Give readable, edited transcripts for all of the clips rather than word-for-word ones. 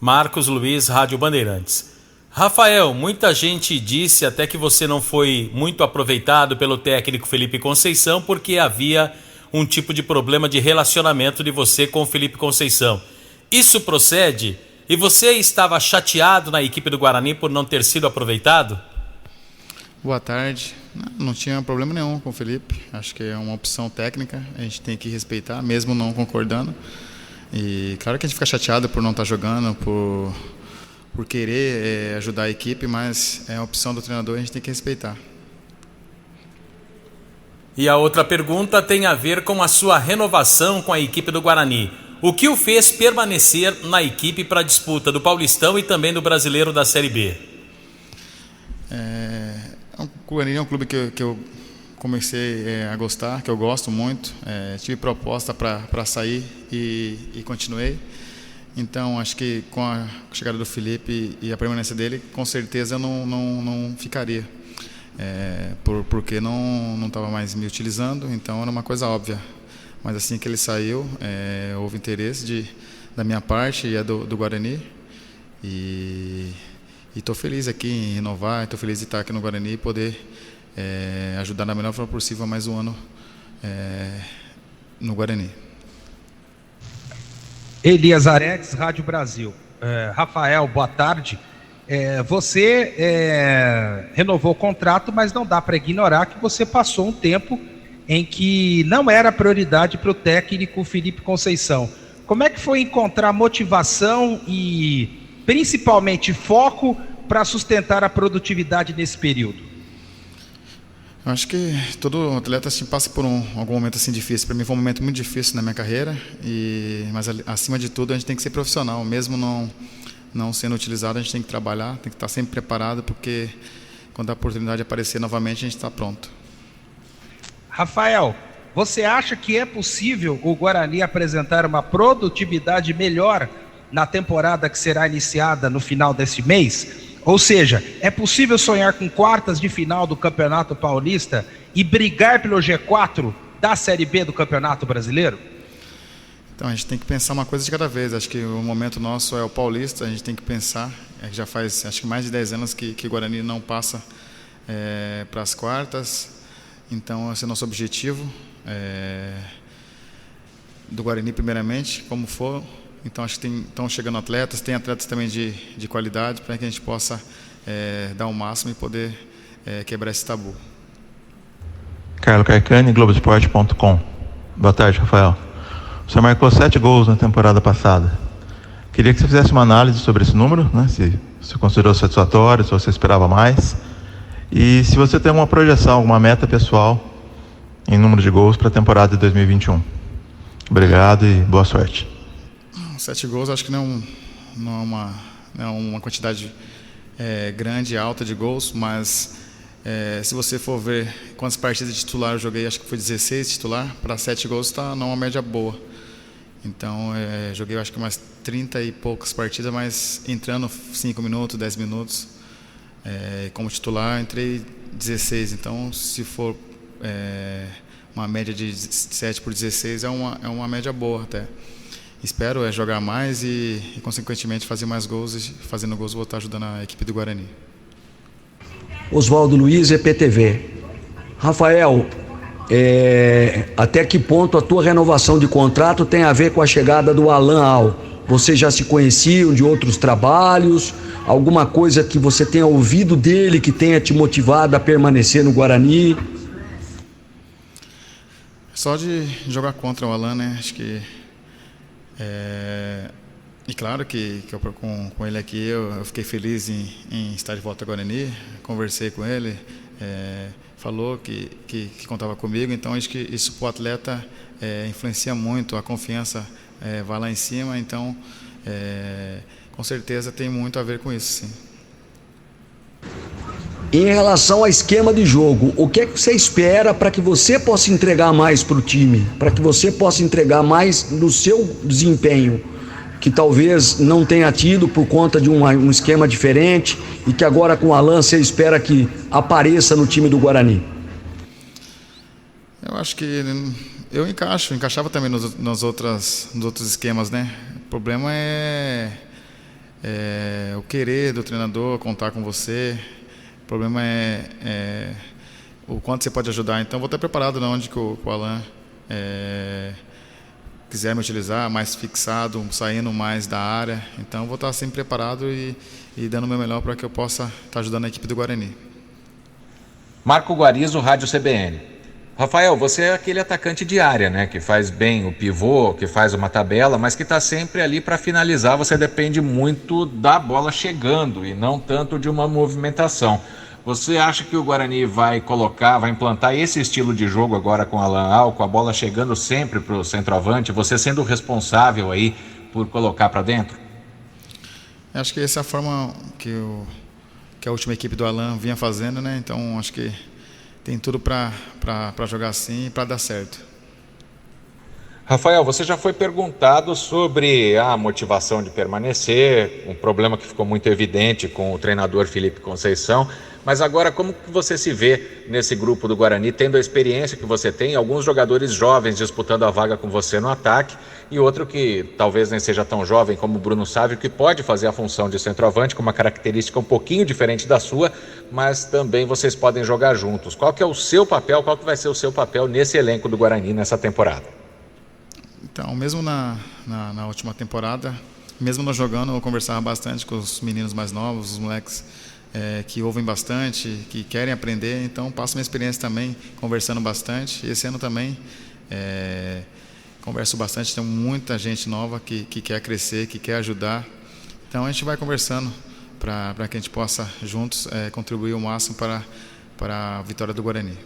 Marcos Luiz, Rádio Bandeirantes. Rafael, muita gente disse até que você não foi muito aproveitado pelo técnico Felipe Conceição porque havia um tipo de problema de relacionamento de você com o Felipe Conceição. Isso procede? E você estava chateado na equipe do Guarani por não ter sido aproveitado? Boa tarde. Não tinha problema nenhum com o Felipe. Acho que é uma opção técnica, a gente tem que respeitar, mesmo não concordando. E claro que a gente fica chateado por não estar jogando, por querer ajudar a equipe, mas é a opção do treinador, a gente tem que respeitar. E a outra pergunta tem a ver com a sua renovação com a equipe do Guarani. O que o fez permanecer na equipe para a disputa do Paulistão e também do Brasileiro da Série B? O Guarani é um clube que eu comecei a gostar, que eu gosto muito. Tive proposta para sair e continuei. Então, acho que com a chegada do Felipe e a permanência dele, com certeza eu não ficaria. Porque não estava mais me utilizando, então era uma coisa óbvia. Mas assim que ele saiu, houve interesse da minha parte e do Guarani. E estou feliz aqui em renovar, estou feliz de estar aqui no Guarani e poder ajudar da melhor forma possível mais um ano no Guarani. Elias Aredes, Rádio Brasil. Rafael, boa tarde. Você renovou o contrato, mas não dá para ignorar que você passou um tempo em que não era prioridade para o técnico Felipe Conceição. Como é que foi encontrar motivação e principalmente foco para sustentar a produtividade nesse período? Eu acho que todo atleta passa por algum momento assim difícil. Para mim foi um momento muito difícil na minha carreira, mas acima de tudo a gente tem que ser profissional. Mesmo não sendo utilizado, a gente tem que trabalhar, tem que estar sempre preparado, porque quando a oportunidade aparecer novamente, a gente está pronto. Rafael, você acha que é possível o Guarani apresentar uma produtividade melhor na temporada que será iniciada no final desse mês? Ou seja, é possível sonhar com quartas de final do Campeonato Paulista e brigar pelo G4 da Série B do Campeonato Brasileiro? Então, a gente tem que pensar uma coisa de cada vez. Acho que o momento nosso é o Paulista, a gente tem que pensar. Já faz, acho que mais de 10 anos que o Guarani não passa para as quartas. Então, esse é o nosso objetivo. Do Guarani, primeiramente, como for. Então, acho que estão chegando atletas, tem atletas também de qualidade, para que a gente possa dar o máximo e poder quebrar esse tabu. Carlos Carcani, Globoesporte.com. Boa tarde, Rafael. Você marcou 7 gols na temporada passada. Queria que você fizesse uma análise sobre esse número, né? Se você considerou satisfatório, se você esperava mais. E se você tem alguma projeção, alguma meta pessoal em número de gols para a temporada de 2021. Obrigado e boa sorte. 7 gols acho que não é uma quantidade grande, alta de gols, mas se você for ver quantas partidas de titular eu joguei, acho que foi 16 titular, para 7 gols está numa média boa. Então, joguei acho que umas 30 e poucas partidas, mas entrando 5 minutos, 10 minutos, como titular, entrei 16. Então, se for uma média de 7 por 16, é uma média boa até. Espero jogar mais e, consequentemente, fazer mais gols, e fazendo gols vou estar ajudando a equipe do Guarani. Oswaldo Luiz, EPTV. Rafael, até que ponto a tua renovação de contrato tem a ver com a chegada do Alan Al? Vocês já se conheciam de outros trabalhos? Alguma coisa que você tenha ouvido dele que tenha te motivado a permanecer no Guarani? Só de jogar contra o Alan, né? Acho que... E claro que com ele aqui eu fiquei feliz em estar de volta ao Guarani, conversei com ele, falou que contava comigo, então acho que isso para o atleta influencia muito, a confiança vai lá em cima, então com certeza tem muito a ver com isso, sim. Em relação ao esquema de jogo, o que é que você espera para que você possa entregar mais para o time? Para que você possa entregar mais no seu desempenho, que talvez não tenha tido por conta de um esquema diferente e que agora com o Alan você espera que apareça no time do Guarani? Eu acho que eu encaixava também nos outros esquemas, né? O problema é o querer do treinador contar com você. O problema é o quanto você pode ajudar. Então, vou estar preparado na onde que o Alan quiser me utilizar, mais fixado, saindo mais da área. Então, vou estar sempre preparado e dando o meu melhor para que eu possa estar ajudando a equipe do Guarani. Marco Guarizo, Rádio CBN. Rafael, você é aquele atacante de área, né? Que faz bem o pivô, que faz uma tabela, mas que está sempre ali para finalizar. Você depende muito da bola chegando e não tanto de uma movimentação. Você acha que o Guarani vai implantar esse estilo de jogo agora com o Alan Al, com a bola chegando sempre para o centroavante, você sendo o responsável aí por colocar para dentro? Acho que essa é a forma que a última equipe do Alan vinha fazendo, né? Então, acho que tem tudo para jogar assim e para dar certo. Rafael, você já foi perguntado sobre a motivação de permanecer, um problema que ficou muito evidente com o treinador Felipe Conceição, mas agora como que você se vê nesse grupo do Guarani, tendo a experiência que você tem, alguns jogadores jovens disputando a vaga com você no ataque e outro que talvez nem seja tão jovem como o Bruno Sávio, que pode fazer a função de centroavante com uma característica um pouquinho diferente da sua, mas também vocês podem jogar juntos. Qual que é o seu papel, qual que vai ser o seu papel nesse elenco do Guarani nessa temporada? Então, mesmo na última temporada, mesmo não jogando, eu conversava bastante com os meninos mais novos, os moleques que ouvem bastante, que querem aprender. Então, passo minha experiência também, conversando bastante. Esse ano também converso bastante, tem muita gente nova que quer crescer, que quer ajudar. Então, a gente vai conversando para que a gente possa, juntos, contribuir o máximo para a vitória do Guarani.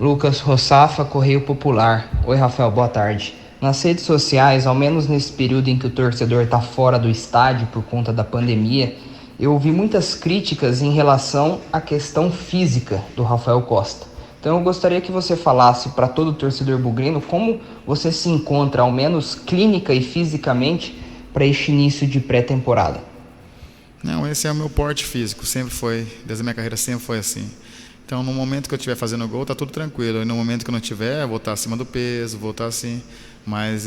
Lucas Rossafa, Correio Popular. Oi, Rafael, boa tarde. Nas redes sociais, ao menos nesse período em que o torcedor está fora do estádio por conta da pandemia, eu ouvi muitas críticas em relação à questão física do Rafael Costa. Então eu gostaria que você falasse para todo torcedor bugrino como você se encontra, ao menos clínica e fisicamente, para este início de pré-temporada. Não, esse é o meu porte físico, sempre foi, desde a minha carreira sempre foi assim. Então, no momento que eu estiver fazendo gol, tá tudo tranquilo. E no momento que eu não tiver, vou estar acima do peso, vou estar assim. Mas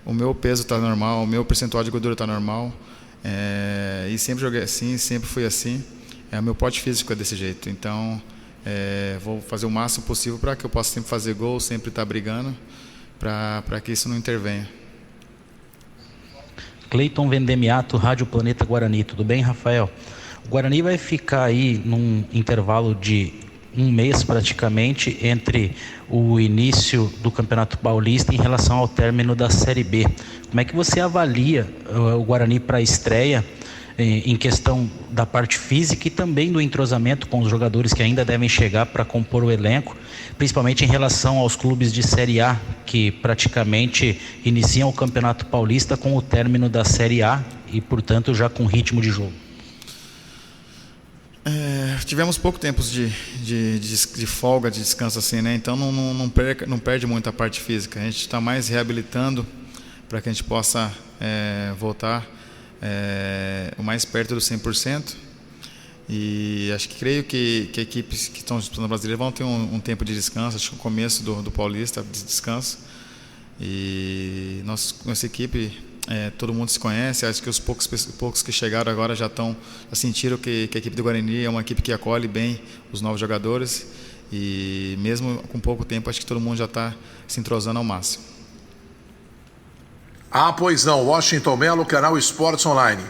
o meu peso está normal, o meu percentual de gordura está normal. E sempre joguei assim, sempre fui assim. O meu porte físico é desse jeito. Então, vou fazer o máximo possível para que eu possa sempre fazer gol, sempre estar brigando, para que isso não intervenha. Cleiton Vendemiato, Rádio Planeta Guarani. Tudo bem, Rafael? O Guarani vai ficar aí num intervalo de um mês praticamente entre o início do Campeonato Paulista em relação ao término da Série B. Como é que você avalia o Guarani para a estreia em questão da parte física e também do entrosamento com os jogadores que ainda devem chegar para compor o elenco, principalmente em relação aos clubes de Série A, que praticamente iniciam o Campeonato Paulista com o término da Série A e, portanto, já com ritmo de jogo? Tivemos pouco tempo de folga, de descanso assim, né? Então não perde muito a parte física. A gente está mais reabilitando para que a gente possa voltar o mais perto do 100%. E creio que equipes que estão disputando o Brasileiro vão ter um tempo de descanso. Acho que o começo do Paulista de descanso. E nossa equipe, todo mundo se conhece. Acho que os poucos que chegaram agora já sentiram que a equipe do Guarani é uma equipe que acolhe bem os novos jogadores. E mesmo com pouco tempo, acho que todo mundo já está se entrosando ao máximo. Pois não, Washington Melo, canal Esportes Online.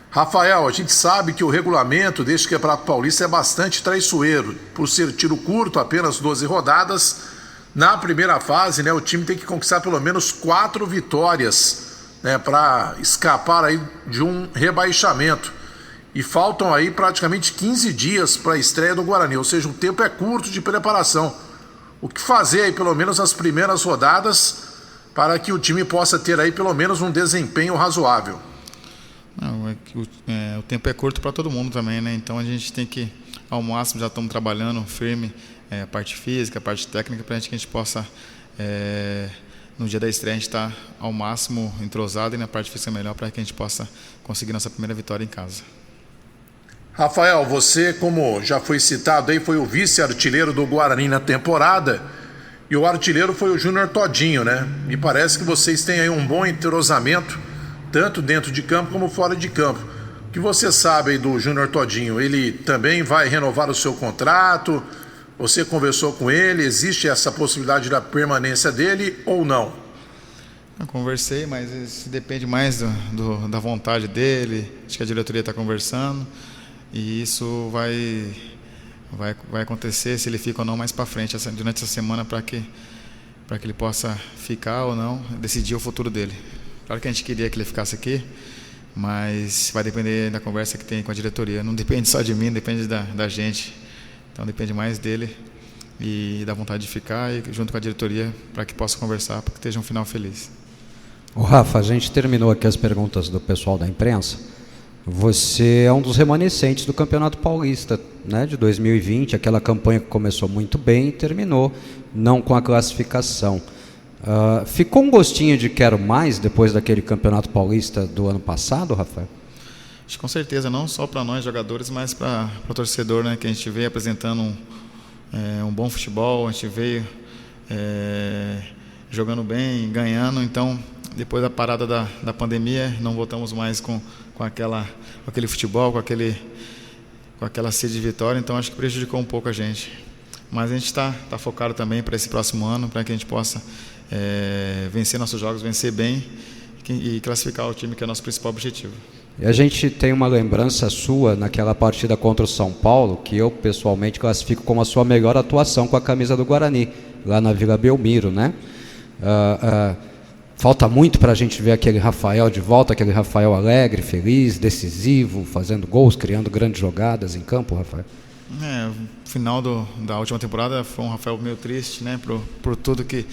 Rafael, a gente sabe que o regulamento deste Campeonato Paulista é bastante traiçoeiro. Por ser tiro curto, apenas 12 rodadas, na primeira fase, né, o time tem que conquistar pelo menos 4 vitórias, né, para escapar aí de um rebaixamento. E faltam aí praticamente 15 dias para a estreia do Guarani, ou seja, o tempo é curto de preparação. O que fazer aí pelo menos as primeiras rodadas para que o time possa ter aí pelo menos um desempenho razoável? Não, o tempo é curto para todo mundo também, né? Então a gente tem que, ao máximo, já estamos trabalhando firme a parte física, a parte técnica, para que a gente possa, no dia da estreia, a gente estar ao máximo entrosado e na parte física melhor, para que a gente possa conseguir nossa primeira vitória em casa. Rafael, você, como já foi citado aí, foi o vice-artilheiro do Guarani na temporada, e o artilheiro foi o Júnior Todinho, né? Me parece que vocês têm aí um bom entrosamento, tanto dentro de campo como fora de campo. O que você sabe aí do Júnior Todinho? Ele também vai renovar o seu contrato? Você conversou com ele? Existe essa possibilidade da permanência dele ou não? Eu conversei, mas isso depende mais da vontade dele. Acho que a diretoria está conversando e isso vai acontecer, se ele fica ou não, mais para frente, durante essa semana, para que ele possa ficar ou não, decidir o futuro dele. Claro que a gente queria que ele ficasse aqui, mas vai depender da conversa que tem com a diretoria. Não depende só de mim, depende da gente. Então depende mais dele e da vontade de ficar e junto com a diretoria para que possa conversar, para que esteja um final feliz. O Rafa, a gente terminou aqui as perguntas do pessoal da imprensa. Você é um dos remanescentes do Campeonato Paulista, né, de 2020, aquela campanha que começou muito bem e terminou não com a classificação. Ficou um gostinho de quero mais depois daquele Campeonato Paulista do ano passado, Rafael? Acho que com certeza, não só para nós jogadores, mas para o torcedor, né, que a gente veio apresentando um bom futebol, a gente veio jogando bem, ganhando. Então, depois da parada da pandemia, não voltamos mais com aquele futebol, com aquela sede de vitória. Então, acho que prejudicou um pouco a gente. Mas a gente está focado também para esse próximo ano, para que a gente possa vencer nossos jogos, vencer bem e classificar o time, que é o nosso principal objetivo. E a gente tem uma lembrança sua naquela partida contra o São Paulo, que eu pessoalmente classifico como a sua melhor atuação com a camisa do Guarani, lá na Vila Belmiro, né? Falta muito para a gente ver aquele Rafael de volta, aquele Rafael alegre, feliz, decisivo, fazendo gols, criando grandes jogadas em campo, Rafael. O final da última temporada foi um Rafael meio triste, né? Por tudo que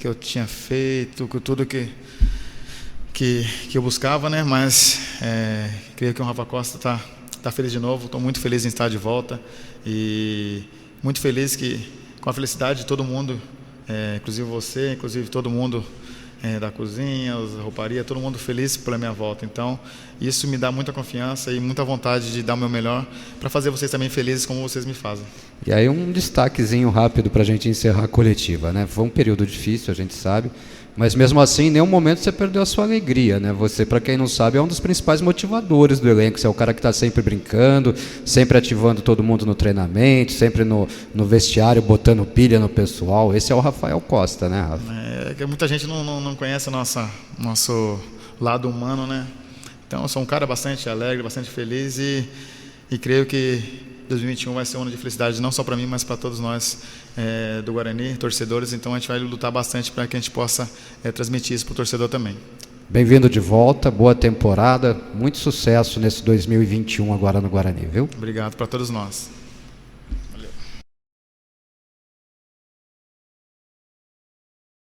eu tinha feito, por tudo que eu buscava, né? Mas creio que o Rafa Costa tá feliz de novo. Estou muito feliz em estar de volta e muito feliz com a felicidade de todo mundo, inclusive você, inclusive todo mundo da cozinha, a rouparia, todo mundo feliz pela minha volta. Então, isso me dá muita confiança e muita vontade de dar o meu melhor para fazer vocês também felizes como vocês me fazem. E aí um destaquezinho rápido para a gente encerrar a coletiva, né? Foi um período difícil, a gente sabe, mas mesmo assim, em nenhum momento você perdeu a sua alegria, né? Você, para quem não sabe, é um dos principais motivadores do elenco. Você é o cara que está sempre brincando, sempre ativando todo mundo no treinamento, sempre no vestiário, botando pilha no pessoal. Esse é o Rafael Costa, né, Rafa? Que muita gente não conhece nosso lado humano, né? Então, eu sou um cara bastante alegre, bastante feliz e creio que 2021 vai ser um ano de felicidade, não só para mim, mas para todos nós do Guarani, torcedores. Então a gente vai lutar bastante para que a gente possa transmitir isso para o torcedor também. Bem-vindo de volta, boa temporada, muito sucesso nesse 2021 agora no Guarani, viu? Obrigado para todos nós.